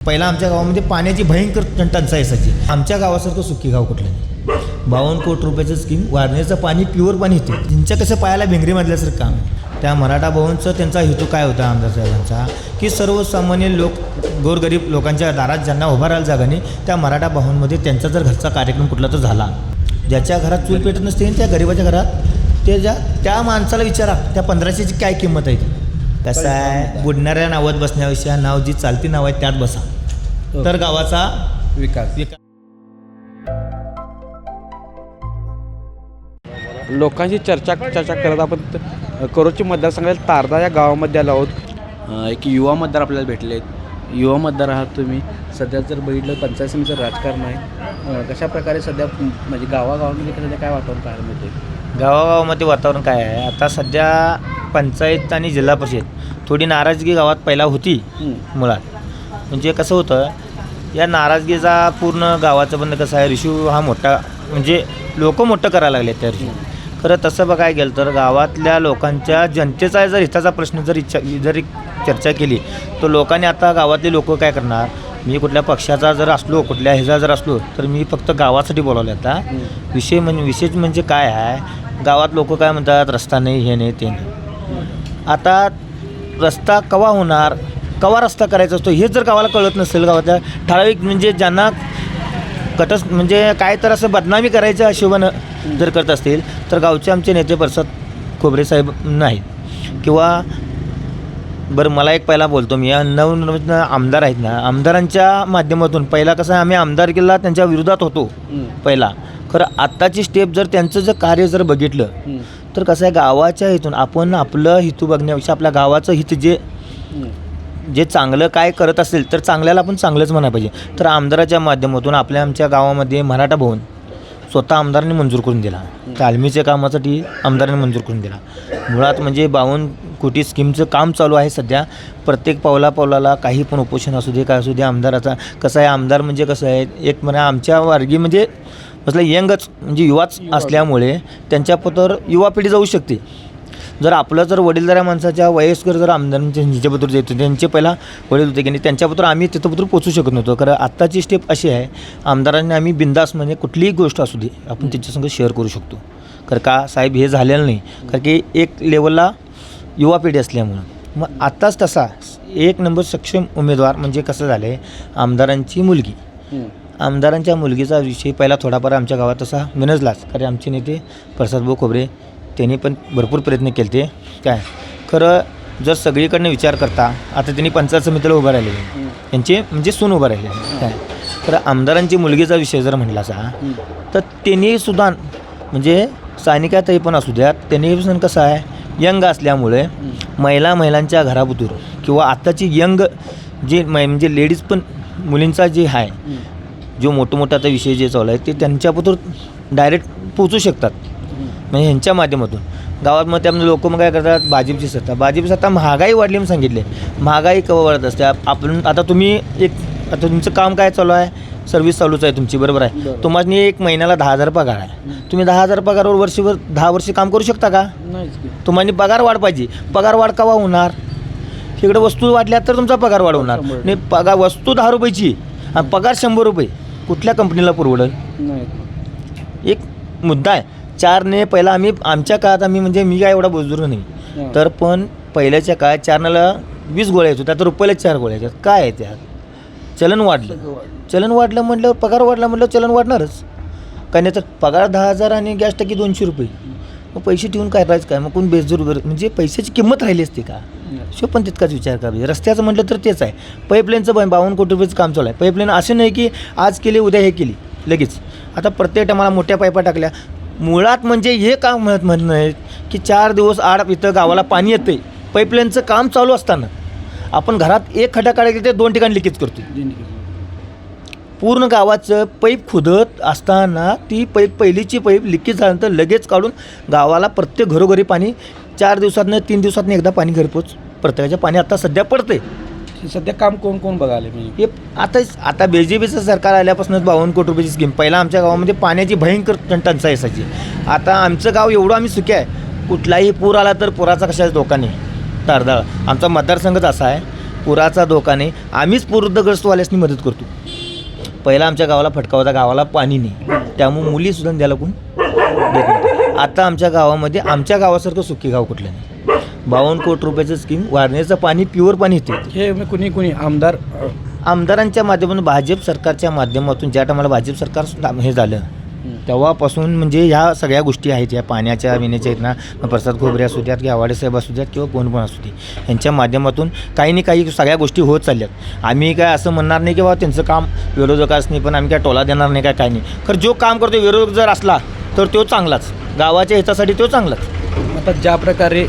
पहिला आमच्या गावामध्ये पाण्याची भयंकर टंचाई असायची. आमच्या गावासारखं सुखी गाव कुठलं नाही. 52 कोटी रुपयाचं स्कीम, वारण्याचं पाणी प्युअर पाणी येते. त्यांच्या कसं पायाला भिंगरी मधल्यासारखं काम. त्या मराठा भवनचं त्यांचा हेतू काय होता आमदार साहेबांचा, की सर्वसामान्य लोक गोरगरीब लोकांच्या दारात ज्यांना उभा राहायला जागा नाही, त्या मराठा भवनमध्ये त्यांचा जर घरचा कार्यक्रम कुठला तर झाला, ज्याच्या घरात चूल पेटत नसते त्या गरीबाच्या घरात त्या माणसाला विचारा त्या 1500ची काय किंमत आहे ती. कसं आहे, बुडणाऱ्या नावात बसण्यापेक्षा नाव जी चालती नाव आहे त्यात बसा, तर गावाचा विकास. लोकांची चर्चा करत आपण करोची मतदारसंघातील तारदा या गावामध्ये आलो आहोत. एक युवा मतदार आपल्याला भेटले आहेत. युवा मतदार आहात तुम्ही. सध्या जर बघितलं पंचायत समितीचं राजकारण आहे, कशा प्रकारे सध्या म्हणजे गावागावामध्ये सध्या काय वातावरण पाहायला मिळते? गावागावामध्ये वातावरण काय आहे, आता सध्या पंचायत आणि जिल्हा परिषद थोडी नाराजगी गावात पहिला होती मुळात. म्हणजे कसं होतं, या नाराजगीचा पूर्ण गावाचं बंद कसं आहे, ऋषू हा मोठा म्हणजे लोक मोठं करायला लागले त्या ऋषू. खरं तसं बघायला गेलं तर गावातल्या लोकांच्या जनतेचा जर हिताचा प्रश्न जरी चर्चा केली तर लोकांनी आता गावातले लोक काय करणार, मी कुठल्या पक्षाचा जर असलो, कुठल्या ह्याचा जर असलो तर मी फक्त गावासाठी बोलावलं. आता विशेष म्हणजे काय आहे, गावात लोक काय म्हणतात, रस्ता नाही, हे नाही, ते नाही. आता रस्ता कवा होणार, कवा रस्ता करायचा असतो हे जर गावाला कळत नसेल, गावातल्या ठराविक म्हणजे ज्यांना म्हणजे काय तर असं बदनामी करायच्या हिशोबानं जर करत असतील तर गावचे आमचे नेते प्रसाद खोबरे साहेब नाहीत. किंवा बरं मला एक पहिला बोलतो मी, या नवनिर्मित आमदार आहेत ना, आमदारांच्या माध्यमातून पहिला कसं आहे, आम्ही आमदारकीला त्यांच्या विरोधात होतो पहिला. खरं आत्ताची स्टेप जर त्यांचं जर कार्य जर बघितलं तर कसं आहे, गावाच्या हितून आपण आपलं हितू बघण्यापेक्षा आपल्या गावाचं हित जे चांगलं काय करत असेल तर चांगल्याला आपण चांगलंच म्हणायला पाहिजे. तर आमदाराच्या माध्यमातून आमच्या गावामध्ये मराठा भवन स्वतः आमदारांनी मंजूर करून दिला. तालमीच्या कामासाठी आमदारांनी मंजूर करून दिला. मुळात म्हणजे 52 कोटी स्कीमचं काम चालू आहे सध्या. प्रत्येक पावलाला काही पण उपोषण असू दे, काय असू दे, आमदाराचा कसं आहे, आमदार म्हणजे कसं आहे, एक म्हणा आमच्या वर्गी म्हणजे कसलं यंगच म्हणजे युवाच असल्यामुळे त्यांच्यापत्र युवा पिढी जाऊ शकते. जर आपलं जर वडीलधाऱ्या माणसाच्या वयस्कर जर आमदारांच्या ह्याच्यापत्र येतो, त्यांचे पहिला वडील होते की नाही, त्यांच्यापत्र आम्ही तिथंपत्र पोचू शकत नव्हतो. कारण आत्ताची स्टेप अशी आहे, आमदारांनी आम्ही बिंदास म्हणजे कुठलीही गोष्ट असू दे आपण त्यांच्यासंग शेअर करू शकतो. कारण का साहेब हे झालेलं नाही, कारण की एक लेवलला युवा पिढी असल्यामुळं. मग आत्ताच तसा एक नंबर सक्षम उमेदवार म्हणजे कसं झालं आहे, आमदारांची मुलगी. आमदारांच्या मुलगीचा विषय पहिला थोडाफार आमच्या गावात तसा मिनजलाच. कारण आमचे नेते प्रसादभाऊ खोबरे त्यांनी पण भरपूर प्रयत्न केले ते काय. खरं जर सगळीकडनं विचार करता आता त्यांनी पंचायत समितीला उभं राहिले, त्यांचे म्हणजे सून उभं राहिले काय. खरं आमदारांची मुलगीचा विषय जर म्हटला असा तर त्यांनी सुद्धा म्हणजे सानिकाताई पण असू द्यात, त्यांनी पण कसं आहे, यंग असल्यामुळे महिलांच्या घराबुतूर किंवा आत्ताची यंग जे म्हणजे लेडीज पण मुलींचा जे आहे जो मोठमोठा आता विषय जे चालू आहे ते त्यांच्याबद्दल डायरेक्ट पोचू शकतात. म्हणजे ह्यांच्या माध्यमातून गावात मग त्यामध्ये लोक मग काय करतात, भाजपची सत्ता महागाई वाढली म्हणून सांगितले. महागाई केव्हा वाढत असते, आपण आता तुम्ही आता तुमचं काम काय चालू आहे, सर्व्हिस चालूच आहे तुमची, बरोबर आहे. तुम्हाला एक महिन्याला 10,000 पगार आहे, तुम्ही 10,000 पगारावर वर्षभर 10 वर्ष काम करू शकता का? तुम्हाला पगार वाढ पाहिजे. पगार वाढ केव्हा होणार, इकडे वस्तू वाढल्या तर तुमचा पगार वाढ होणार नाही. पगार वस्तू 10 रुपयाची आणि पगार 100 रुपये कुठल्या कंपनीला परवडेल? एक मुद्दा आहे. 4ने पहिला आमच्या काळात म्हणजे मी काय एवढा बुजुर्ग नाही, तर पण पहिल्याच्या काळात 4ला 20 गोळ्या येत होत्या, तर रुपयाला 4 गोळ्या येतात. काय आहे त्यात, चलन वाढलं म्हटल्यावर पगार वाढला म्हटल्यावर चलन वाढणारच. काय नाही तर पगार 10,000 आणि गॅस टाकी 200 रुपये, मग पैसे ठेवून काय करायचं काय, मग कोण बेजूर म्हणजे पैशाची किंमत राहिली असते का? शो पण तितकाच विचार करायचा. रस्त्याचं म्हटलं तर तेच आहे. पाईपलाईनचं 52 कोटी रुपयाचं काम चालू आहे. पाईपलाईन असं नाही की आज केली उद्या हे केली लगेच. आता प्रत्येक टायमाला मोठ्या पाईपा टाकल्या. मुळात म्हणजे हे काम म्हणणं आहे की 4 दिवस आड इथं गावाला पाणी येतं आहे, पाईपलाईनचं काम चालू असताना आपण घरात एक खड्डा काढायला ते 2 ठिकाणी लिकेज करतो. पूर्ण गावाचं पाईप खोदत असताना ती पहिलीची पाईप लिकेज झाल्यानंतर लगेच काढून गावाला प्रत्येक घरोघरी पाणी 4 दिवसातनं 3 दिवसातनं एकदा पाणी घरपोच प्रत्येकाच्या पाणी आता सध्या पडते. सध्या काम कोण बघायला हे आता BJPचं सरकार आल्यापासून 52 कोटी रुपयाची स्कीम. पहिला आमच्या गावामध्ये पाण्याची भयंकर टंचाई असायची. आता आमचं गाव एवढं आम्ही सुखी आहे, कुठलाही पूर आला तर पुराचा कशाच धोका नाही. तारदाळ आमचा मतदारसंघच असा आहे पुराचा धोका नाही. आम्हीच पूरग्रस्तवाल्यासनी मदत करतो. पहिला आमच्या गावाला फटका होता, गावाला पाणी नाही, त्यामुळे मुलीसुद्धा द्यायला कोण देत नव्हतं. आता आमच्या गावामध्ये आमच्या गावासारखं सुखी गाव कुठलं नाही. 52 कोटी रुपयाचं स्कीम, वारण्याचं पाणी प्युअर पाणी येते. हे कुणी आमदारांच्या माध्यमातून, भाजप सरकारच्या माध्यमातून, ज्या टायमाला भाजप सरकार हे झालं तेव्हापासून म्हणजे ह्या सगळ्या गोष्टी आहेत, या पाण्याच्या विण्याच्या आहेत ना, मग प्रसाद खोबरे असू द्यात किंवा आवाडे साहेब असू द्यात किंवा कोण पण असू दे, यांच्या माध्यमातून काही ना काही सगळ्या गोष्टी होत चालल्यात. आम्ही काय असं म्हणणार नाही की बाबा त्यांचं काम विरोधकाच नाही, पण आम्ही काय टोला देणार नाही काय नाही. खरं जो काम करतो विरोधक जर असला तर तो चांगलाच, गावाच्या हितासाठी तो चांगलाच. आता ज्या प्रकारे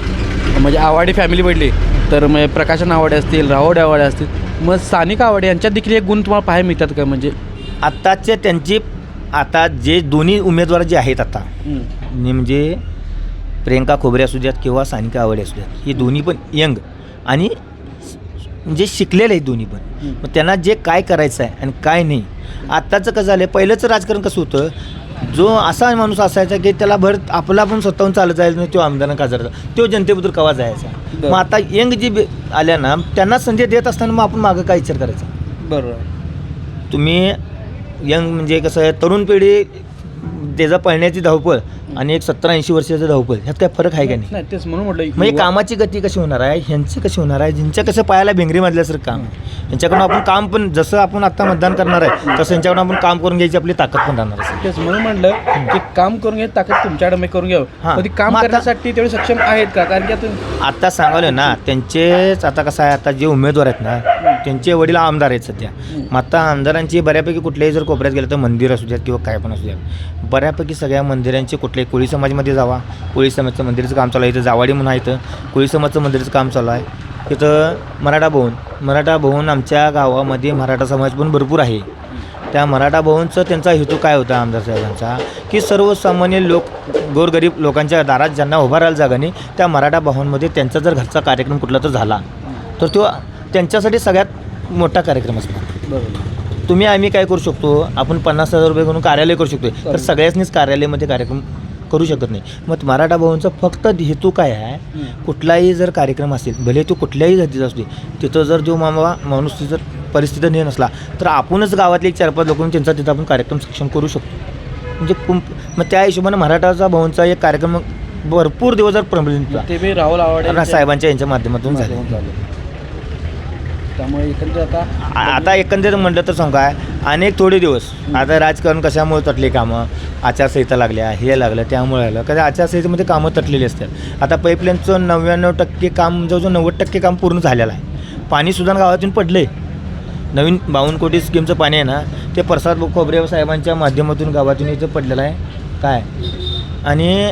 म्हणजे आवाडे फॅमिली भेटली तर मग प्रकाशन आवाडे असतील, राहोड आवाडे असतील, मग स्थानिक आवाडे यांच्यात देखील एक गुण तुम्हाला पाहायला मिळतात का? म्हणजे आत्ताचे त्यांची आता जे दोन्ही उमेदवार जे आहेत आता म्हणजे प्रियंका खोबरे असू द्यात किंवा सानिका आवडे असू द्यात, ही दोन्ही पण यंग आणि म्हणजे शिकलेले आहेत दोन्ही पण. मग त्यांना जे काय करायचं आहे आणि काय नाही. आत्ताचं कसं झालं आहे, पहिलंचं राजकारण कसं होतं, जो असा माणूस असायचा की त्याला आपला पण स्वतःहून चालत जायचं नाही, तो आमदारांना का जायचा, तो जनतेबद्दल कवा जायचा. मग आता यंग जी आल्या ना, त्यांना संधी देत असताना मग आपण मागं काय विचार करायचा. बरोबर. तुम्ही यंग म्हणजे कसं आहे, तरुण पिढी त्याचा पळण्याची धावपळ आणि एक 70-80 वर्षाचं धावपळ, ह्यात काय फरक आहे का नाही? तेच म्हणून म्हटलं, म्हणजे कामाची गती कशी होणार आहे, ह्यांची कशी होणार आहे, ज्यांच्या कसं पायाला बेंगरी मधल्यासारखं काम, यांच्याकडून आपण काम पण जसं आपण आता मतदान करणार आहे तसं यांच्याकडून आपण काम करून घ्यायची आपली ताकद पण राहणार आहे. तेच म्हणून म्हटलं की काम करून घ्या, ताकद तुमच्याकडे करून घ्यावं. पण काम करण्यासाठी तेवढे सक्षम आहेत का? कारण की आता सांगावलं ना, त्यांचेच आता कसं आहे, आता जे उमेदवार आहेत ना त्यांचे वडील आमदार आहेत सध्या. मग आता आमदारांची बऱ्यापैकी कुठल्याही जर कोपऱ्यात गेलं तर मंदिर असू द्यात किंवा काय पण असू द्यात, बऱ्यापैकी सगळ्या मंदिरांचे कुठल्याही कोळी समाजमध्ये जावा, कोळी समाजचं मंदिराचं काम चालू आहे. इथं जावाडी म्हणून आहे, इथं कोळी समाजचं मंदिराचं काम चालू आहे. तिथं मराठा भवन आमच्या गावामध्ये मराठा समाज पण भरपूर आहे. त्या मराठा भवनचं त्यांचा हेतू काय होता आमदार साहेबांचा, की सर्वसामान्य लोक, गोरगरीब लोकांच्या दारात ज्यांना उभा राहायला जागा नाही, त्या मराठा भवनमध्ये त्यांचा जर घरचा कार्यक्रम कुठला तर झाला तर तो त्यांच्यासाठी सगळ्यात मोठा कार्यक्रम असणार. बरोबर. तुम्ही आम्ही काय करू शकतो, आपण 50,000 रुपये करून कार्यालय करू शकतो, तर सगळ्याचनीच कार्यालयामध्ये कार्यक्रम करू शकत नाही. मग मराठा भवनचा फक्त हेतू काय आहे, कुठलाही जर कार्यक्रम असेल, भले तो कुठल्याही जातीचा असू दे, तिथं जर जो माणूस जर परिस्थिती नाही नसला तर आपणच गावातले 4-5 लोकांनी त्यांचा तिथं आपण कार्यक्रम सक्षम करू शकतो. म्हणजे मग त्या हिशोबाने मराठाचा भवनचा एक कार्यक्रम भरपूर दिवस जर प्रबलित राहुल साहेबांच्या यांच्या माध्यमातून झाले. त्यामुळे एकंदरीत आता एकंदरीत म्हटलं तर सांगू काय, अनेक थोडे दिवस आता राजकारण कशामुळे तटले कामं, आचारसंहिता लागल्या, हे लागलं त्यामुळे आलं, कधी आचारसंहितेमध्ये कामं तटलेली असतात. आता पाईपलाईनचं 99% काम, जवळजवळ 90% काम पूर्ण झालेलं आहे. पाणीसुद्धा गावातून पडलं आहे. नवीन 52 कोटी स्कीमचं पाणी आहे ना, ते प्रसाद खोबरे साहेबांच्या माध्यमातून गावातून इथं पडलेलं आहे काय. आणि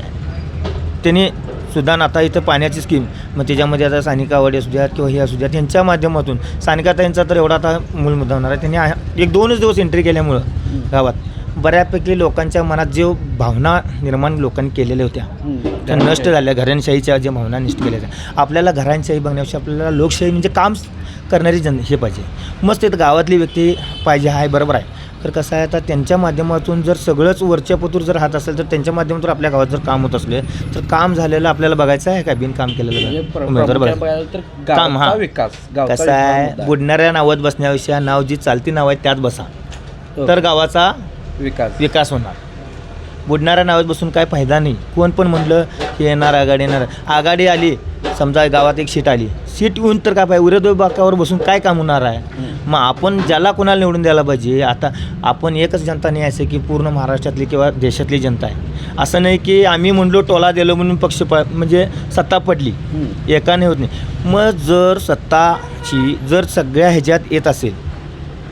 त्यांनी सुद्धा आता इथं पाण्याची स्कीम, मग त्याच्यामध्ये आता सानिका आवडे असू द्यात किंवा हे असू द्यात, त्यांच्या माध्यमातून सानिकाताईंचा तर एवढा आता मूल मुद्दा होणार आहे. त्यांनी 1-2च दिवस एंट्री केल्यामुळं गावात बऱ्यापैकी लोकांच्या मनात जे भावना निर्माण लोकांनी केलेल्या होत्या त्या नष्ट झाल्या. घरांशाहीच्या ज्या भावना नष्ट केल्या होत्या. आपल्याला घरांशाही बघण्यापेक्षा आपल्याला लोकशाही म्हणजे काम करणारी हे पाहिजे. मस्त तिथं गावातली व्यक्ती पाहिजे आहे, बरोबर आहे. तर कसं आहे, आता त्यांच्या माध्यमातून जर सगळंच वरच्या पतूर जर हात असेल तर त्यांच्या माध्यमातून आपल्या गावात जर काम होत असले तर काम झालेलं आपल्याला बघायचं आहे का, बिनकाम केलेलं काम. हा कसं आहे, बुडणाऱ्या नावात बसण्यापेक्षा नाव जी चालती नाव आहे त्यात बसा तर गावाचा विकास होणार. बुडणाऱ्या नावात बसून काय फायदा नाही. कोण पण म्हणलं की येणार आघाडी आली, समजा गावात एक सीट आली, सीट येऊन तर काय पाहिजे, विरोधी बाकावर बसून काय काम होणार आहे. मग आपण ज्याला कोणाला निवडून द्यायला पाहिजे. आता आपण एकच जनता नाही असं की पूर्ण महाराष्ट्रातली किंवा देशातली जनता आहे. असं नाही की आम्ही म्हणलो टोला दिलो म्हणून पक्ष म्हणजे सत्ता पडली, एकाने होत नाही. मग जर सत्ताची जर सगळ्या ह्याच्यात येत असेल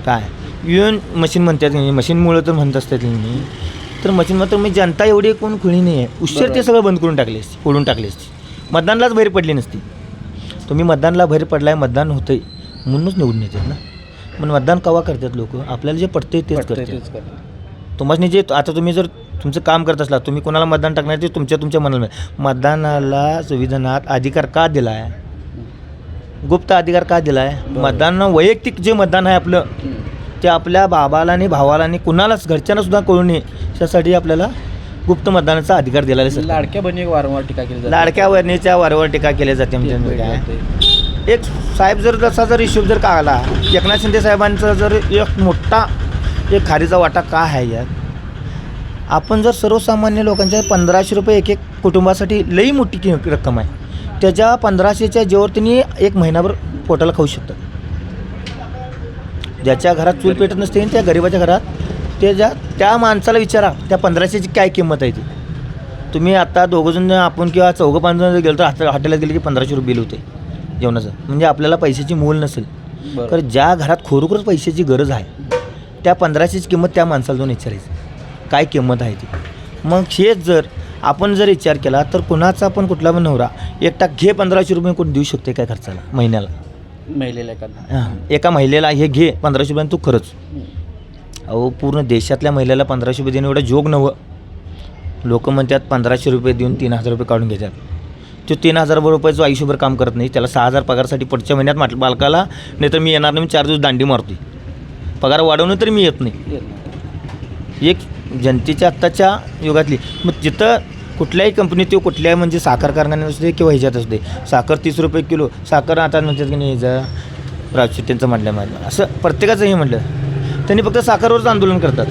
काय, युएन मशीन म्हणतात मशीनमुळं तर म्हणत असतात नाही, तर मशीन मात्र मी जनता एवढी कोण खुळी नाही आहे. उशीर ते सगळं बंद करून टाकले असते, फोडून टाकले असते, मतदानालाच बाहेर पडली नसती. तुम्ही मतदानाला बाहेर पडलाय, मतदान होतं आहे म्हणूनच निवडून येतात ना. पण मतदान कवा करतात लोक, आपल्याला जे पडते तेच करतात. तुम्हाला जे आता तुम्ही जर तुमचं काम करत असला, तुम्ही कोणाला मतदान टाकणार ते तुमच्या मनाला. मतदानाला संविधानात अधिकार का दिला आहे, गुप्त अधिकार का दिला आहे. मतदान वैयक्तिक जे मतदान आहे आपलं ते आपल्या बाबाला आणि भावाला आणि कुणालाच घरच्यांना सुद्धा कळू नये त्यासाठी आपल्याला गुप्त मतदानाचा अधिकार दिला आहे. लाडक्या बहिणीवर वारंवार टीका केली जाते, लाडक्या बहिणीच्या वारंवार टीका केली जाते. म्हणजे काय एक साहेब जर जसा जर हिशोब जर का आला, एकनाथ शिंदे साहेबांचा जर एक मोठा एक खारीचा वाटा का आहे यात. आपण जर सर्वसामान्य लोकांच्या 1500 रुपये एक एक कुटुंबासाठी लई मोठी रक्कम आहे. त्याच्या 1500च्या जेवर त्यांनी एक महिनाभर पोटाला खाऊ शकतात. ज्याच्या घरात चूल पेटत नसते त्या गरिबाच्या घरात त्या माणसाला विचारा त्या 1500ची काय किंमत आहे ती. तुम्ही आता दोघंजण आपण किंवा 4-5 जण गेलो तर हॉटेलात गेले की 1500 रुपये बिल होते जेवणाचं. म्हणजे आपल्याला पैशाची मूल नसेल. तर ज्या घरात खरोखरच पैशाची गरज आहे त्या 1500ची किंमत त्या माणसाला जाऊन विचारायची काय किंमत आहे ती. मग हेच जर आपण जर विचार केला तर कुणाचा पण कुठला पण नवरा एकटा घे 1500 रुपये कोण देऊ शकते काय खर्चाला महिन्याला. महिलेला एका महिलेला हे घे 1500 रुपये तू खरंच. अहो पूर्ण देशातल्या महिलेला 1500 रुपये देणं एवढं जोग नवं. लोक म्हणतात 1500 रुपये देऊन 3000 रुपये काढून घेतात. तो 3000 रुपयाचं आयुष्यभर काम करत नाही. त्याला 6000 पगारासाठी पुढच्या महिन्यात बालकाला नाही तर मी येणार नाही, मी 4 दिवस दांडी मारतोय. पगार वाढवणं तरी मी येत नाही. एक जनतेच्या आत्ताच्या युगातली मग जिथं कुठल्याही कंपनीत तो कुठल्याही म्हणजे साखर कारखान्यात असू दे किंवा ह्याच्यात असू दे साखर 30 रुपये किलो साखर आता म्हणतात की नाही ह्याचं राजशेट्टींचं म्हटलं माझं असं प्रत्येकाचं हे म्हटलं त्यांनी फक्त साखरवरच आंदोलन करतात.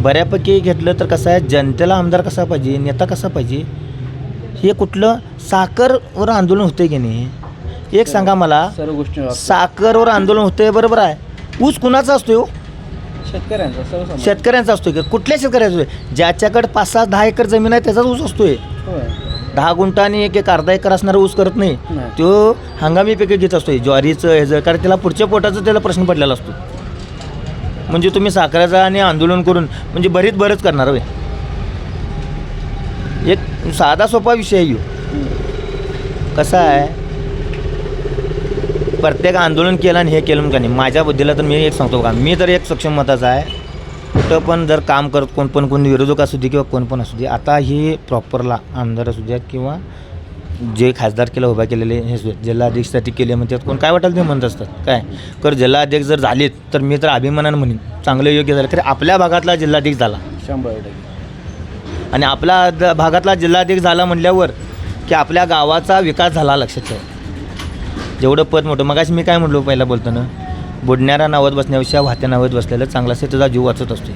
बऱ्यापैकी घेतलं तर कसं आहे जनतेला आमदार कसा पाहिजे नेता कसा पाहिजे हे कुठलं साखरवर आंदोलन होतं की नाही. एक सांगा मला सर्व गोष्टी साखरवर आंदोलन होतंय बरोबर आहे. ऊस कुणाचा असतोय हो? शेतकऱ्यांचा असतोय. कुठल्या शेतकऱ्याचा असतोय? ज्याच्याकडे 5-6-10 एकर जमीन आहे त्याचाच ऊस असतोय. 10 गुंठा आणि एक अर्धा एकर असणारा ऊस करत नाही. तो हंगामी पिकं घेत असतोय ज्वारीचं ह्याचं कारण त्याला पुढच्या पोटाचं त्याला प्रश्न पडलेला असतो. म्हणजे तुम्ही साखरेचा आणि आंदोलन करून म्हणजे बरंच करणार होय. एक साधा सोपा विषय आहे. कसा आहे प्रत्येक आंदोलन केलं आणि हे केलं का नाही माझ्या बुद्धीला तर मी एक सांगतो का मी तर एक सक्षम मताचा आहे. कुठं पण जर काम करत कोण विरोधक असू दे किंवा कोण पण असू दे आता हे प्रॉपरला आमदार असू द्यात किंवा जे खासदार केलं उभा केलेले हे जिल्हाध्यक्षसाठी केले म्हणतात कोण काय वाटेल ते म्हणत असतात काय कर जिल्हाध्यक्ष जर झालेत तर मी तर अभिमानानं म्हणेन चांगलं योग्य झालं. खरं आपल्या भागातला जिल्हाध्यक्ष झाला 100% आणि आपल्या भागातला जिल्हाध्यक्ष झाला म्हटल्यावर की आपल्या गावाचा विकास झाला लक्षात ठेवा. जेवढं पद मोठं मगाशी मी काय म्हटलो पहिला बोलताना बुडणाऱ्या नावात बसण्यापेक्षा वाहत्या नावात बसलेलं चांगलं असते त्याचा जीव वाचत असते.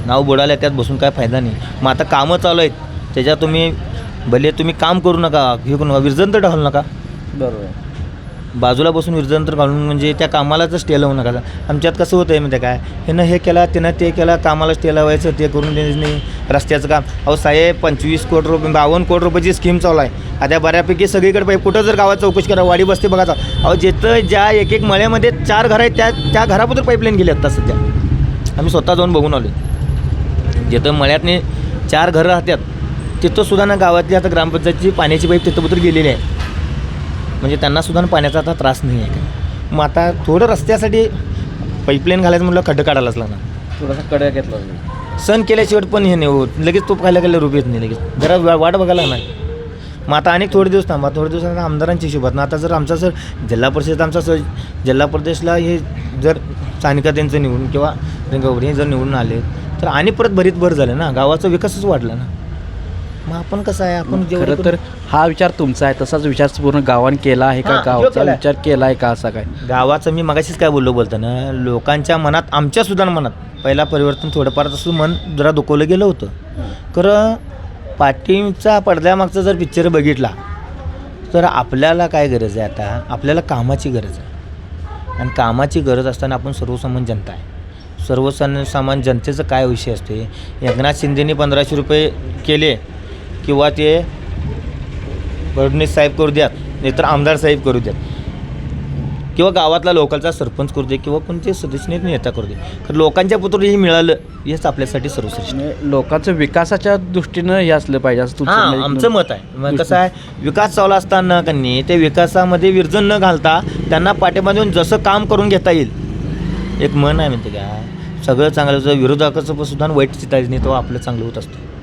नाव बुडायला त्यात बसून काय फायदा नाही. मग आता कामं चालू आहेत त्याच्यात तुम्ही भले तुम्ही काम करू नका हे करू नका विरजन तर घालू नका. बरोबर बाजूला बसून विरजन तर घालून म्हणजे त्या कामालाच स्टे लावू नका. आमच्यात कसं होतं आहे म्हणजे काय ह्यानं हे केला त्यानं ते केला कामाला स्टे लावायचं ते करून द्यायचं नाही. रस्त्याचं काम अहो साहेब 25 कोटी रुपये 52 कोटी रुपयाची स्कीम चालू आहे. आता बऱ्यापैकी सगळीकडे कुठं जर गावात चौकशी करा वाडी बसते बघाचा अहो जिथं ज्या एक मळ्यामध्ये 4 घरं आहेत त्या घराबद्दल पाईपलाईन गेली आता सध्या आम्ही स्वतः जाऊन बघून आलो. जिथं मळ्यातने 4 घरं राहतात तिथंसुद्धा ना गावातली आता ग्रामपंचायतची पाण्याची पाईप तिथंबद्दल गेलेली आहे. म्हणजे त्यांनासुद्धा पाण्याचा आता त्रास नाही आहे काय. मग आता थोडं रस्त्यासाठी पाईपलाईन घालायचं म्हटलं खड्डं काढायलाच लागणार. थोडासा कडा घेतला सण केल्याशिवाय पण हे नाही होत. लगेच तो खायला गेलं रूप येत नाही. लगेच जरा वाट बघायला लागणार. मग आता अनेक थोडे दिवस थांबा थोडे दिवसांना आमदारांच्या हिशोबात ना आता जर आमचा सर जिल्हा परिषद जिल्हा परिषदला हे जर स्थानिका त्यांचं निवडून किंवा हे जर निवडून आले तर आणि परत भर झालं ना गावाचा विकासच वाढला ना. मग आपण कसं आहे आपण खरं तर हा विचार तुमचा आहे तसाच विचार पूर्ण गावाने केला आहे का गावाचा विचार केला आहे का असा काय गावाचं मी मगाशीच काय बोलताना लोकांच्या मनात आमच्यासुद्धा मनात पहिला परिवर्तन थोडंफार तसं मन जरा दुखवलं गेलं होतं. खरं पाठीचा पडद्यामागचा जर पिक्चर बघितला तर आपल्याला काय गरज आहे आता आपल्याला कामाची गरज आहे. आणि कामाची गरज असताना आपण सर्वसामान्य जनता आहे. सर्वसामान्य जनतेचं काय विषय असते. एकनाथ शिंदेने 1500 रुपये केले किंवा ते फडणवीस साहेब करू द्यात नाहीतर आमदार साहेब करू द्यात किंवा गावातला लोकलचा सरपंच करू दे किंवा कोणते सदस्य नेता करू दे तर लोकांच्या पुतळी हे मिळालं हेच आपल्यासाठी सर्वश्रेष्ठ. लोकांचं विकासाच्या दृष्टीनं हे असलं पाहिजे असं तुमचं आमचं मत आहे. मग कसं आहे विकास चालू असताना त्यांनी ते विकासामध्ये विरजन न घालता त्यांना पाठीमागून जसं काम करून घेता येईल एक मन आहे म्हणते का सगळं चांगलं विरोधकाचं सुद्धा वाईट चितायचं नाही तो आपलं चांगलं होत असतं.